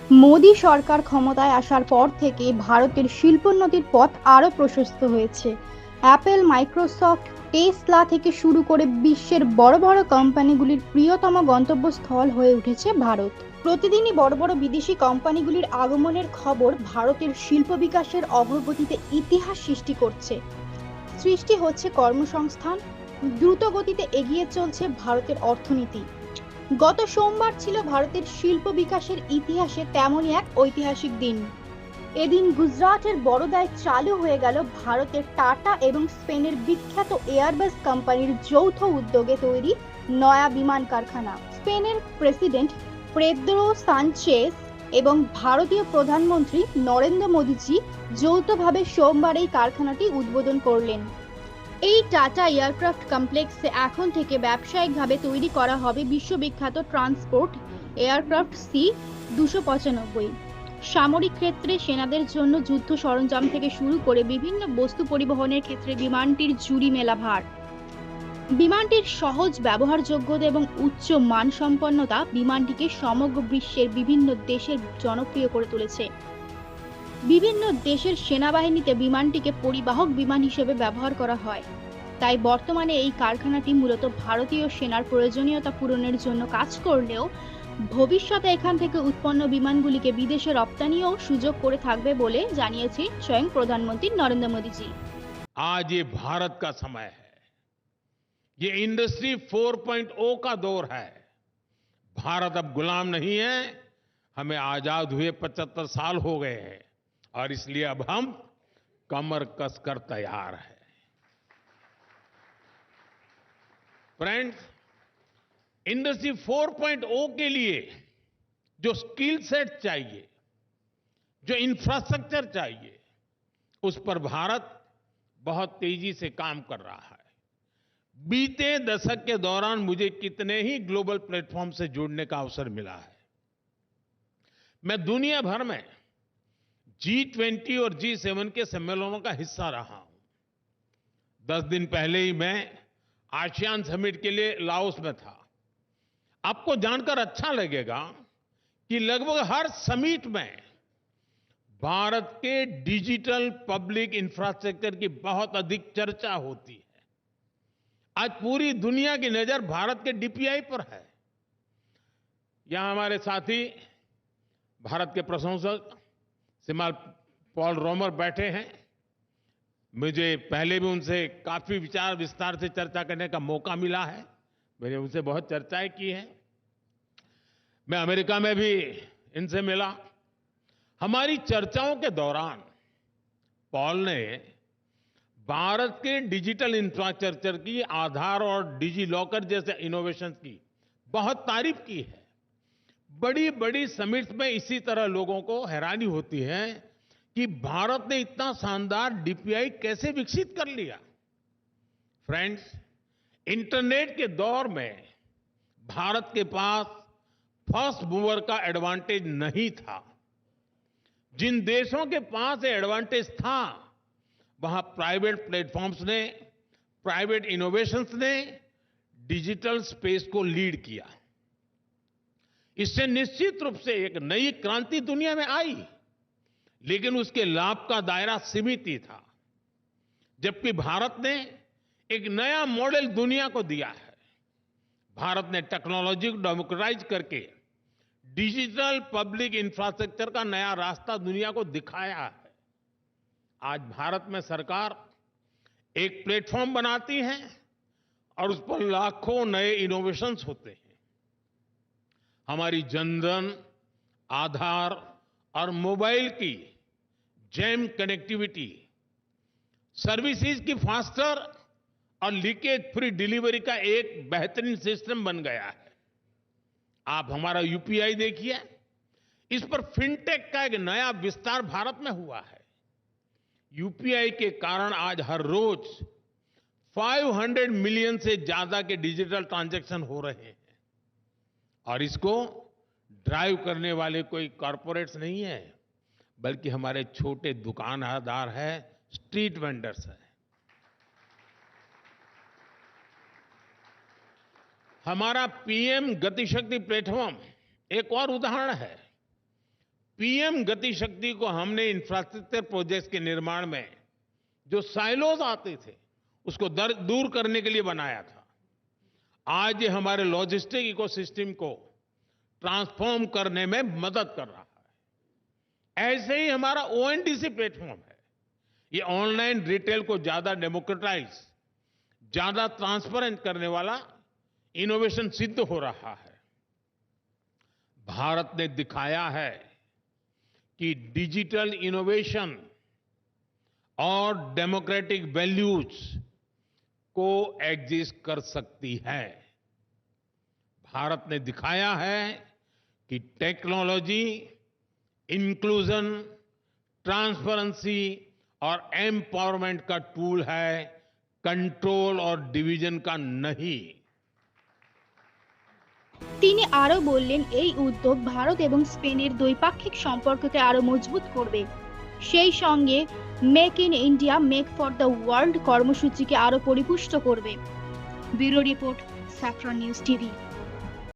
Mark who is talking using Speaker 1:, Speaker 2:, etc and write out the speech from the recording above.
Speaker 1: মোদি সরকার ক্ষমতায় আসার পর থেকে ভারতের শিল্পোন্নতির পথ আরও প্রশস্ত হয়েছে। অ্যাপল, মাইক্রোসফট, টেসলা থেকে শুরু করে বিশ্বের বড় বড় কোম্পানিগুলির প্রিয়তম গন্তব্যস্থল হয়ে উঠেছে ভারত। প্রতিদিনই বড় বড় বিদেশি কোম্পানিগুলির আগমনের খবর ভারতের শিল্প বিকাশের অগ্রগতিতে ইতিহাস সৃষ্টি করছে। সৃষ্টি হচ্ছে কর্মসংস্থান, দ্রুত গতিতে এগিয়ে চলছে ভারতের অর্থনীতি। গত সোমবার ছিল ভারতের শিল্প বিকাশের ইতিহাসে তেমনই এক ঐতিহাসিক দিন। এদিন গুজরাটের বরোদায় চালু হয়ে গেল ভারতের টাটা এবং স্পেনের বিখ্যাত এয়ারবাস কোম্পানির যৌথ উদ্যোগে তৈরি নয়া বিমান কারখানা। স্পেনের প্রেসিডেন্ট পেদ্রো সানচেস এবং ভারতীয় প্রধানমন্ত্রী নরেন্দ্র মোদীজি যৌথভাবে সোমবার এই কারখানাটি উদ্বোধন করলেন। এই টাটা এয়ারক্রাফট কমপ্লেক্সে এখন থেকে ব্যবসায়িকভাবে তৈরি করা হবে বিশ্ববিখ্যাত ট্রান্সপোর্ট এয়ারক্রাফট C-295। সামরিক ক্ষেত্রে সেনাদের জন্য যুদ্ধ সরঞ্জাম থেকে শুরু করে বিভিন্ন বস্তু পরিবহনের ক্ষেত্রে বিমানটির জুড়ি মেলা ভার। বিমানটির সহজ ব্যবহারযোগ্যতা এবং উচ্চ মানসম্পন্নতা বিমানটিকে সমগ্র বিশ্বের বিভিন্ন দেশের জনপ্রিয় করে তুলেছে। বিভিন্ন দেশের সেনাবাহিনীতে বিমানটিকে পরিবাহক বিমান হিসেবে ব্যবহার করা হয়। তাই বর্তমানে এই কারখানাটি মূলত ভারতীয় সেনার প্রয়োজনীয়তা পূরণের জন্য কাজ করলেও ভবিষ্যতে এখান থেকে উৎপন্ন বিমানগুলিকে বিদেশে রপ্তানিও সুযোগ করে থাকবে বলে জানিয়েছে স্বয়ং প্রধানমন্ত্রী নরেন্দ্র মোদীজি।
Speaker 2: आज ये भारत का समय है। ये इंडस्ट्री 4.0 का दौर है। भारत अब गुलाम नहीं है। हमें आजाद हुए 75 साल हो गए हैं और इसलिए अब हम कमर कसकर तैयार हैं। फ्रेंड्स, इंडस्ट्री 4.0 के लिए जो स्किल सेट चाहिए, जो इंफ्रास्ट्रक्चर चाहिए, उस पर भारत बहुत तेजी से काम कर रहा है। बीते दशक के दौरान मुझे कितने ही ग्लोबल प्लेटफॉर्म से जुड़ने का अवसर मिला है। मैं दुनिया भर में G20 और G7 के सम्मेलनों का हिस्सा रहा हूं। 10 दिन पहले ही मैं आसियान समिट के लिए लाओस में था। आपको जानकर अच्छा लगेगा कि लगभग हर समिट में भारत के डिजिटल पब्लिक इंफ्रास्ट्रक्चर की बहुत अधिक चर्चा होती है। आज पूरी दुनिया की नजर भारत के डीपीआई पर है। यहां हमारे साथी भारत के प्रशंसक श्रीमान पॉल रोमर बैठे हैं। मुझे पहले भी उनसे काफी विचार विस्तार से चर्चा करने का मौका मिला है। मैंने उनसे बहुत चर्चाएं की हैं। मैं अमेरिका में भी इनसे मिला। हमारी चर्चाओं के दौरान पॉल ने भारत के डिजिटल इंफ्रास्ट्रक्चर की, आधार और डिजी लॉकर जैसे इनोवेशन की बहुत तारीफ की है। बड़ी बड़ी समिट्स में इसी तरह लोगों को हैरानी होती है कि भारत ने इतना शानदार डीपीआई कैसे विकसित कर लिया। फ्रेंड्स, इंटरनेट के दौर में भारत के पास फर्स्ट मूवर का एडवांटेज नहीं था। जिन देशों के पास ये एडवांटेज था, वहां प्राइवेट प्लेटफॉर्म्स ने, प्राइवेट इनोवेशंस ने डिजिटल स्पेस को लीड किया। इससे निश्चित रूप से एक नई क्रांति दुनिया में आई, लेकिन उसके लाभ का दायरा सीमित ही था। जबकि भारत ने एक नया मॉडल दुनिया को दिया है। भारत ने टेक्नोलॉजी को डेमोक्रेटाइज करके डिजिटल पब्लिक इंफ्रास्ट्रक्चर का नया रास्ता दुनिया को दिखाया है। आज भारत में सरकार एक प्लेटफॉर्म बनाती है और उस पर लाखों नए इनोवेशंस होते हैं। हमारी जनधन, आधार और मोबाइल की जैम कनेक्टिविटी, सर्विसेज की फास्टर और लीकेज फ्री डिलीवरी का एक बेहतरीन सिस्टम बन गया है। आप हमारा यूपीआई देखिए, इस पर फिनटेक का एक नया विस्तार भारत में हुआ है। यूपीआई के कारण आज हर रोज 500 मिलियन से ज्यादा के डिजिटल ट्रांजैक्शन हो रहे हैं और इसको ड्राइव करने वाले कोई कॉरपोरेट्स नहीं है, बल्कि हमारे छोटे दुकानदार हैं, स्ट्रीट वेंडर्स हैं। हमारा पीएम गतिशक्ति प्लेटफॉर्म एक और उदाहरण है। पीएम गति शक्ति को हमने इंफ्रास्ट्रक्चर प्रोजेक्ट्स के निर्माण में जो साइलोज आते थे उसको दूर करने के लिए बनाया था। आज ये हमारे लॉजिस्टिक इकोसिस्टम को ट्रांसफॉर्म करने में मदद कर रहा है। ऐसे ही हमारा ओएनडीसी प्लेटफॉर्म है। ये ऑनलाइन रिटेल को ज्यादा डेमोक्रेटाइज, ज्यादा ट्रांसपेरेंट करने वाला इनोवेशन सिद्ध हो रहा है। भारत ने दिखाया है कि डिजिटल इनोवेशन और डेमोक्रेटिक वैल्यूज को एग्जिस्ट कर सकती है। भारत ने दिखाया है कि टेक्नोलॉजी इंक्लूजन, ट्रांसपेरेंसी और एम्पावरमेंट का टूल है, कंट्रोल और डिवीजन का नहीं।
Speaker 1: তিনি আরো বললেন, এই উদ্যোগ ভারত এবং স্পেনের দ্বৈপাক্ষিক সম্পর্ককে আরো মজবুত করবে, সেই সঙ্গে make in India make for the world কর্মসূচিকে আরো পরিপুষ্ট করবে। Bureau report, saffron news TV.